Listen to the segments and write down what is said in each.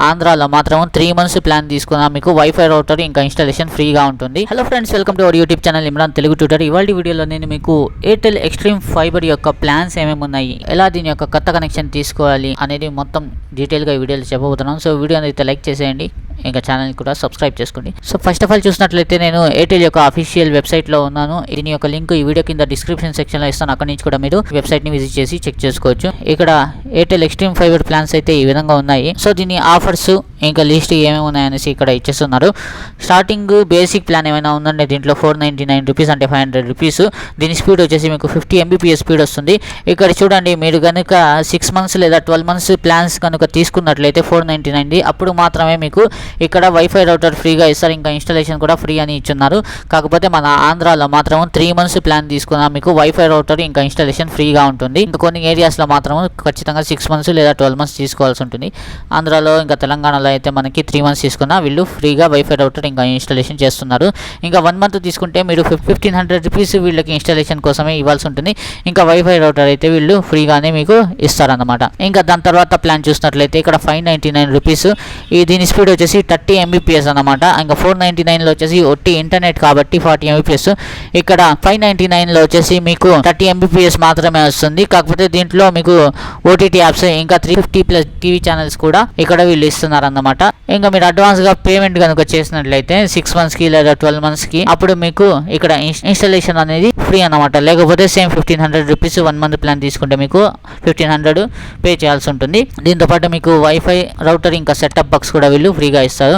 ఆంధ్రాలో మాత్రం 3 months plan తీసుకున్నా మీకు వైఫై రౌటర్ ఇంకా ఇన్స్టాలేషన్ ఫ్రీగా ఉంటుంది. Hello friends, welcome to our YouTube channel Imran Telugu tutor. ఇవాళ వీడియోలో నేను మీకు ఎయిర్టెల్ ఎక్స్ట్రీమ్ ఫైబర్ యొక్క ప్లాన్స్ ఏమేమి ఉన్నాయి, ఎలా దీని యొక్క కొత్త కనెక్షన్ తీసుకోవాలి అనేది మొత్తం డీటెయిల్గా ఈ వీడియోలో చెప్పబోతున్నాను. సో వీడియో అయితే లైక్ చేసేయండి, ఇంకా ఛానల్ కూడా సబ్స్క్రైబ్ చేసుకోండి. సో ఫస్ట్ ఆఫ్ ఆల్ చూసినట్లయితే నేను ఎయిర్టెల్ యొక్క అఫీషియల్ వెబ్సైట్లో ఉన్నాను. దీని యొక్క లింక్ ఈ వీడియో కింద డిస్క్రిప్షన్ సెక్షన్లో ఇస్తాను. అక్కడి నుంచి కూడా మీరు వెబ్సైట్ని విజిట్ చేసి చెక్ చేసుకోవచ్చు. ఇక్కడ ఎయిర్టెల్ ఎక్స్ట్రీమ్ ఫైబర్ ప్లాన్స్ అయితే ఈ విధంగా ఉన్నాయి. సో దీని ఆఫర్స్ ఇంకా లిస్ట్ ఏమేమి ఉన్నాయనేసి ఇక్కడ ఇచ్చేస్తున్నారు. స్టార్టింగ్ బేసిక్ ప్లాన్ ఏమైనా ఉందంటే దీంట్లో 499 రూపీస్ అంటే 500 రూపీస్. దీని స్పీడ్ వచ్చేసి మీకు 50 Mbps స్పీడ్ వస్తుంది. ఇక్కడ చూడండి, మీరు కనుక 6 months లేదా 12 months ప్లాన్స్ కనుక తీసుకున్నట్లయితే 499, అప్పుడు మాత్రమే మీకు ఇక్కడ వైఫై రౌటర్ ఫ్రీగా ఇస్తారు, ఇంకా ఇన్స్టాలేషన్ కూడా ఫ్రీ అని ఇచ్చున్నారు. కాకపోతే మన ఆంధ్రాలో మాత్రం 3 months ప్లాన్ తీసుకున్నా మీకు వైఫై రౌటర్ ఇంకా ఇన్స్టాలేషన్ ఫ్రీగా ఉంటుంది. ఇంకా కొన్ని ఏరియాస్లో మాత్రం ఖచ్చితంగా 6 months లేదా 12 months తీసుకోవాల్సి ఉంటుంది. ఆంధ్రాలో ఇంకా తెలంగాణలో అయితే మనకి 3 months తీసుకున్నా వీళ్ళు ఫ్రీగా వైఫై రౌటర్ ఇంకా ఇన్స్టాలేషన్ చేస్తున్నారు. ఇంకా 1 month తీసుకుంటే మీరు 1500 రూపీస్ వీళ్ళకి ఇన్స్టాలేషన్ కోసమే ఇవ్వాల్సి ఉంటుంది. ఇంకా వైఫై రౌటర్ అయితే వీళ్ళు ఫ్రీగానే మీకు ఇస్తారన్నమాట. ఇంకా దాని తర్వాత ప్లాన్ చూసినట్లయితే ఇక్కడ 599 రూపీస్. దీని స్పీడ్ వచ్చేసి 30 Mbps అనమాట. ఇంకా 499లో వచ్చేసి ఒట్టి ఇంటర్నెట్ కాబట్టి 40 Mbps. ఇక్కడ 599లో వచ్చేసి మీకు 30 Mbps మాత్రమే వస్తుంది. కాకపోతే దీంట్లో మీకు OTT యాప్స్ ఇంకా 350+ టీవీ ఛానల్స్ కూడా ఇక్కడ వీళ్ళు ఇస్తున్నారు అన్నమాట. ఇంకా మీరు అడ్వాన్స్ గా పేమెంట్ కనుక చేసినట్లయితే 6 months కి లేదా 12 months కి అప్పుడు మీకు ఇక్కడ ఇన్స్టాలేషన్ అనేది ఫ్రీ అన్నమాట. లేకపోతే సేమ్ 1500 రూపీస్ 1 month ప్లాన్ తీసుకుంటే మీకు 1500 పే చేయాల్సి ఉంటుంది. దీంతో పాటు మీకు వైఫై రౌటర్ ఇంకా సెటప్ బాక్స్ కూడా వీళ్ళు ఫ్రీగా ఇస్తారు.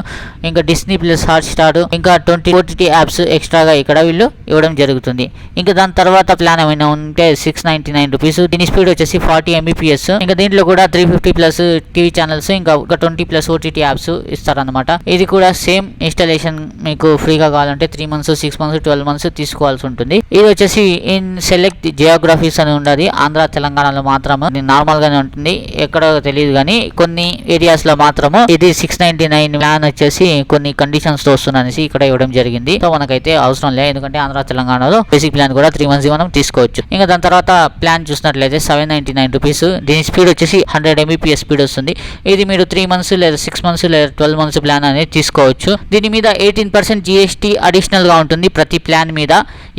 ఇంకా డిస్నీ ప్లస్ హాట్స్టార్ ఇంకా 20 OTT యాప్స్ ఎక్స్ట్రాగా ఇక్కడ వీళ్ళు ఇవ్వడం జరుగుతుంది. ఇంకా దాని తర్వాత ప్లాన్ ఏమైనా ఉంటే 699 రూపీస్. దీని స్పీడ్ వచ్చేసి 40 Mbps. ఇంకా దీంట్లో కూడా 350+ టీవీ ఛానల్స్ ఇంకా 20+ OTT యాప్స్ ఇస్తారనమాట. ఇది కూడా సేమ్ ఇన్స్టాలేషన్ మీకు ఫ్రీగా కావాలంటే 3 months, 6 months, 12 months తీసుకోవాల్సి ఉంటుంది. ఇది వచ్చేసి ఇన్ సెలెక్ట్ జియోగ్రఫీస్ అని ఉండదు. ఆంధ్ర తెలంగాణలో మాత్రం నార్మల్ గానే ఉంటుంది, ఎక్కడో తెలియదు కానీ కొన్ని ఏరియాస్ లో మాత్రము ఇది 699 ప్లాన్ వచ్చేసి కొన్ని కండిషన్స్ తో వస్తుందనేసి ఇక్కడ ఇవ్వడం జరిగింది. సో మనకైతే అవసరం లేదు, ఎందుకంటే ఆంధ్ర తెలంగాణలో బేసిక్ ప్లాన్ కూడా 3 months మనం తీసుకోవచ్చు. ఇంకా దాని తర్వాత ప్లాన్ చూసినట్లయితే 799 రూపీస్. దీని స్పీడ్ వచ్చేసి 100 Mbps స్పీడ్ వస్తుంది. ఇది మీరు 3 months లేదా 6 months లేదా 12 months ప్లాన్ అనేది తీసుకోవచ్చు. దీని మీద 18% GST అడిషనల్ గా ఉంటుంది ప్రతి ప్లాన్ మీద.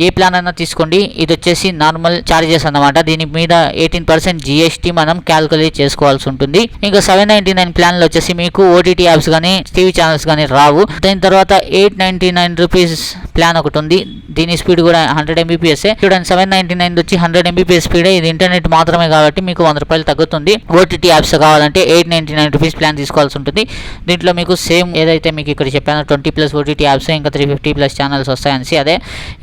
ఏ ప్లాన్ అయినా తీసుకోండి, ఇది వచ్చేసి నార్మల్ చార్జెస్ అన్నమాట. దీని మీద 18% GST మనం క్యాల్కులేట్ చేసుకోవాల్సి ఉంటుంది. ఇంకా 799 ప్లాన్లో వచ్చేసి మీకు OTT యాప్స్ కానీ టీవీ ఛానల్స్ కానీ రావు. దాని తర్వాత 899 రూపీస్ ప్లాన్ ఒకటి ఉంది. దీని స్పీడ్ కూడా 100 Mbps. చూడండి, 799 వచ్చి 100 Mbps స్పీడ్. ఇది ఇంటర్నెట్ మాత్రమే కాబట్టి మీకు 100 రూపాయలు తగ్గుతుంది. OTT యాప్స్ కావాలంటే 899 రూపీస్ ప్లాన్ తీసుకోవాల్సి ఉంటుంది. దీంట్లో మీకు సేమ్ ఏదైతే మీకు ఇక్కడ చెప్పానో 20+ OTT యాప్స్ ఇంకా 350+ ఛానల్స్ వస్తాయనేసి అదే.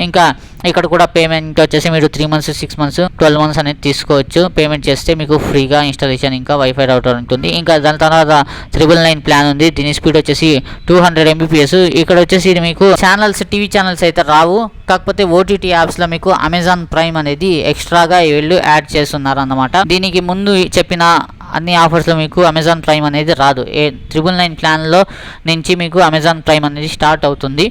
ఇంకా ఇక్కడ కూడా పేమెంట్ వచ్చేసి మీరు 3 months, 6 months, 12 months అనేది తీసుకోవచ్చు. పేమెంట్ చేస్తే మీకు ఫ్రీగా ఇన్స్టాలేషన్ ఇంకా వైఫై రౌటర్ ఉంటుంది. ఇంకా దాని తర్వాత 999 ప్లాన్ ఉంది. దీని స్పీడ్ వచ్చేసి 200 Mbps. ఇక్కడ వచ్చేసి మీకు ఛానల్స్ టీవీ ఛానల్స్ అయితే రావు, కాకపోతే OTT యాప్స్ లో మీకు అమెజాన్ ప్రైమ్ అనేది ఎక్స్ట్రాగా వీళ్ళు యాడ్ చేస్తున్నారు అన్నమాట. దీనికి ముందు చెప్పిన అన్ని ఆఫర్స్లో మీకు అమెజాన్ ప్రైమ్ అనేది రాదు. 999 ప్లాన్లో నుంచి మీకు అమెజాన్ ప్రైమ్ అనేది స్టార్ట్ అవుతుంది.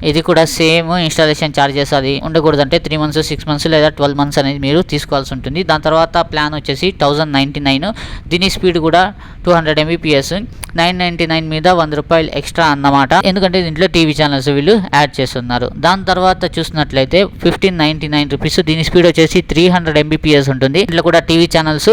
ఇది కూడా సేమ్ ఇన్స్టాలేషన్ ఛార్జెస్ అది ఉండకూడదంటే 3 months, 6 months లేదా 12 months అనేది మీరు తీసుకోవాల్సి ఉంటుంది. దాని తర్వాత ప్లాన్ వచ్చేసి 1099. దీని స్పీడ్ కూడా 200 Mbps. 999 మీద 100 రూపాయలు ఎక్స్ట్రా అన్నమాట, ఎందుకంటే దీంట్లో టీవీ ఛానల్స్ వీళ్ళు యాడ్ చేస్తున్నారు. దాని తర్వాత చూసినట్లయితే 1599 రూపీస్. దీని స్పీడ్ వచ్చేసి 300 Mbps ఉంటుంది. దీంట్లో కూడా టీవీ ఛానల్స్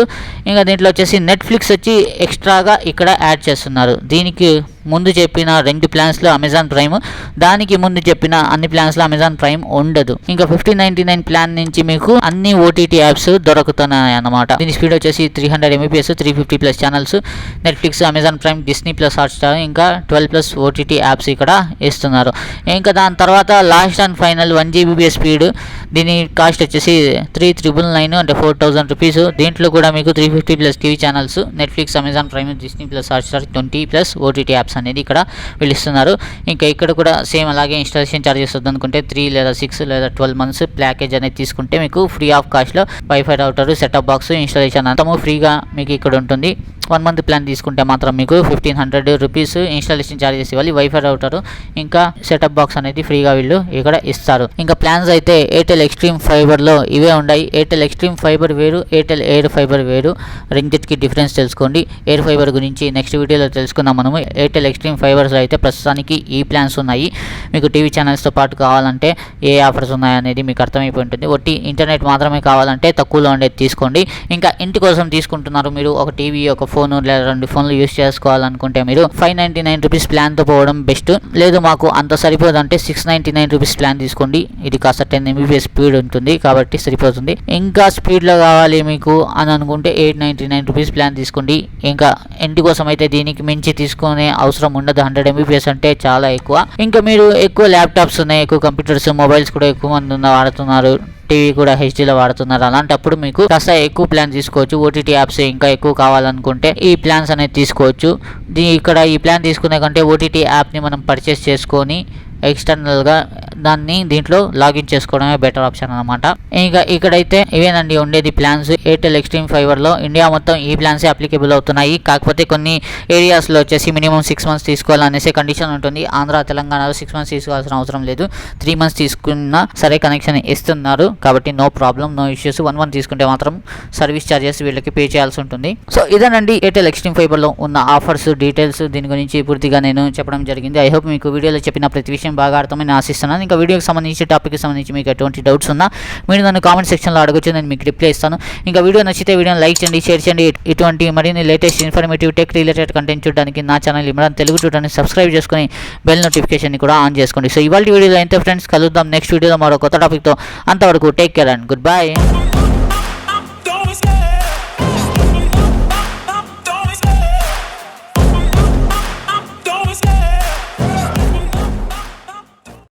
ఇంకా దీంట్లో వచ్చేసి నెట్ఫ్లిక్స్ వచ్చి ఎక్స్ట్రాగా ఇక్కడ యాడ్ చేస్తున్నారు. దీనికి ముందు చెప్పిన 2 ప్లాన్స్లో అమెజాన్ ప్రైమ్, దానికి ముందు చెప్పిన అన్ని ప్లాన్స్లో అమెజాన్ ప్రైమ్ ఉండదు. ఇంకా 1599 ప్లాన్ నుంచి మీకు అన్ని OTT యాప్స్ దొరుకుతున్నాయి అన్నమాట. దీని స్పీడ్ వచ్చేసి 300 Mbps, 350+ channels, Netflix, Amazon prime, Disney plus Hotstar ఇంకా 12+ OTT యాప్స్ ఇక్కడ ఇస్తున్నారు. ఇంకా దాని తర్వాత last and final 1 Gbps speed. దీని కాస్ట్ వచ్చేసి 3999 అంటే 4000 రూపీస్. దీంట్లో కూడా మీకు 350+ TV channels, Netflix, Amazon prime, Disney plus Hotstar, 20+ OTT apps అనేది ఇక్కడ వీళ్ళు ఇస్తున్నారు. ఇంకా ఇక్కడ కూడా సేమ్ అలాగే ఇన్స్టాలేషన్ ఛార్జెస్ వద్దనుకుంటే 3 లేదా 6 లేదా 12 months ప్యాకేజ్ అనేది తీసుకుంటే మీకు ఫ్రీ ఆఫ్ కాస్ట్లో wifi router, setup box, installation అంతా ఫ్రీగా మీకు ఇక్కడ ఉంటుంది. 1 మంత్ ప్లాన్ తీసుకుంటే మాత్రం మీకు 1500 రూపీస్ ఇన్స్టాలేషన్ ఛార్జెస్ ఇవ్వాలి. వైఫై రౌటర్ ఇంకా సెటప్ బాక్స్ అనేది ఫ్రీగా వీళ్ళు ఇక్కడ ఇస్తారు. ఇంకా ప్లాన్స్ అయితే ఎయిర్టెల్ ఎక్స్ట్రీమ్ ఫైబర్లో ఇవే ఉన్నాయి. ఎయిర్టెల్ ఎక్స్ట్రీమ్ ఫైబర్ వేరు, ఎయిర్టెల్ ఎయిర్ ఫైబర్ వేరు. రెండింటికి డిఫరెన్స్ తెలుసుకోండి. ఎయిర్ ఫైబర్ గురించి నెక్స్ట్ వీడియోలో తెలుసుకుందాం మనము. ఎయిర్టెల్ ఎక్స్ట్రీమ్ ఫైబర్స్లో అయితే ప్రస్తుతానికి ఈ ప్లాన్స్ ఉన్నాయి. మీకు టీవీ ఛానల్స్తో పాటు కావాలంటే ఏ ఆఫర్స్ ఉన్నాయనేది మీకు అర్థమైపోయి ఉంటుంది. ఒట్టి ఇంటర్నెట్ మాత్రమే కావాలంటే తక్కువలో ఉండేది తీసుకోండి. ఇంకా ఇంటి కోసం తీసుకుంటున్నారు మీరు, ఒక టీవీ, ఒక ఫోన్ లేదా 2 ఫోన్లు యూస్ చేసుకోవాలనుకుంటే మీరు 599 రూపీస్ ప్లాన్తో పోవడం బెస్ట్. లేదు మాకు అంత సరిపోదంటే 699 రూపీస్ ప్లాన్ తీసుకోండి. ఇది కాస్త 10 Mbps స్పీడ్ ఉంటుంది కాబట్టి సరిపోతుంది. ఇంకా స్పీడ్లో కావాలి మీకు అని అనుకుంటే 899 రూపీస్ ప్లాన్ తీసుకోండి. ఇంకా ఇంటి కోసం అయితే దీనికి మించి తీసుకునే అవసరం ఉండదు. 100 Mbps అంటే చాలా ఎక్కువ. ఇంకా మీరు ఎక్కువ ల్యాప్టాప్స్ ఉన్నాయి, ఎక్కువ కంప్యూటర్స్, మొబైల్స్ కూడా ఎక్కువ మంది వాడుతున్నారు, టీవీ కూడా హెచ్డీలో వాడుతున్నారు. అలాంటప్పుడు మీకు కాస్త ఎక్కువ ప్లాన్ తీసుకోవచ్చు. ఓటీటీ యాప్స్ ఇంకా ఎక్కువ కావాలనుకుంటే ఈ ప్లాన్స్ అనేది తీసుకోవచ్చు. ఇక్కడ ఈ ప్లాన్ తీసుకునే కంటే ఓటీటీ యాప్ని మనం పర్చేస్ చేసుకొని ఎక్స్టర్నల్గా దాన్ని దీంట్లో లాగిన్ చేసుకోవడమే బెటర్ ఆప్షన్ అనమాట. ఇంకా ఇక్కడైతే ఇవేనండి ఉండేది ప్లాన్స్. ఎయిర్టెల్ ఎక్స్ట్రీమ్ ఫైబర్లో ఇండియా మొత్తం ఈ ప్లాన్సే అప్లికేబుల్ అవుతున్నాయి. కాకపోతే కొన్ని ఏరియాస్లో వచ్చేసి మినిమం 6 మంత్స్ తీసుకోవాలనేసి కండిషన్ ఉంటుంది. ఆంధ్ర, తెలంగాణలో 6 మంత్స్ తీసుకోవాల్సిన అవసరం లేదు. 3 మంత్స్ తీసుకున్నా సరే కనెక్షన్ ఇస్తున్నారు కాబట్టి no problem, no issues. 1 month తీసుకుంటే మాత్రం సర్వీస్ ఛార్జెస్ వీళ్ళకి పే చేయాల్సి ఉంటుంది. సో ఇదేనండి ఎయిర్టెల్ ఎక్స్ట్రీమ్ ఫైబర్లో ఉన్న ఆఫర్స్, డీటెయిల్స్. దీని గురించి పూర్తిగా నేను చెప్పడం జరిగింది. ఐ హోప్ మీకు వీడియోలో చెప్పిన ప్రతి విషయం బాగా అర్థమని ఆశిస్తున్నాను. ఇంకా వీడియోకి సంబంధించి, టాపిక్కి సంబంధించి మీకు ఎటువంటి డౌట్స్ ఉన్నా మీరు నన్ను కామెంట్ సెక్షన్లో అడగచ్చు, నేను మీకు రిప్లై ఇస్తాను. ఇంకా వీడియో నచ్చితే వీడియోని లైక్ చేయండి, షేర్ చేయండి. ఇటువంటి మరిన్ని latest informative tech related content చూడడానికి నా ఛానల్ ఇమ్రాన్ తెలుగు చూడడానికి సబ్స్క్రైబ్ చేసుకొని బెల్ నోటిఫికేషన్ కూడా ఆన్ చేసుకోండి. సో ఇవాళ వీడియోలో అయితే ఫ్రెండ్స్ కలుద్దాం నెక్స్ట్ వీడియోలో మరో కొత్త టాపిక్తో. అంతవరకు take care and good bye.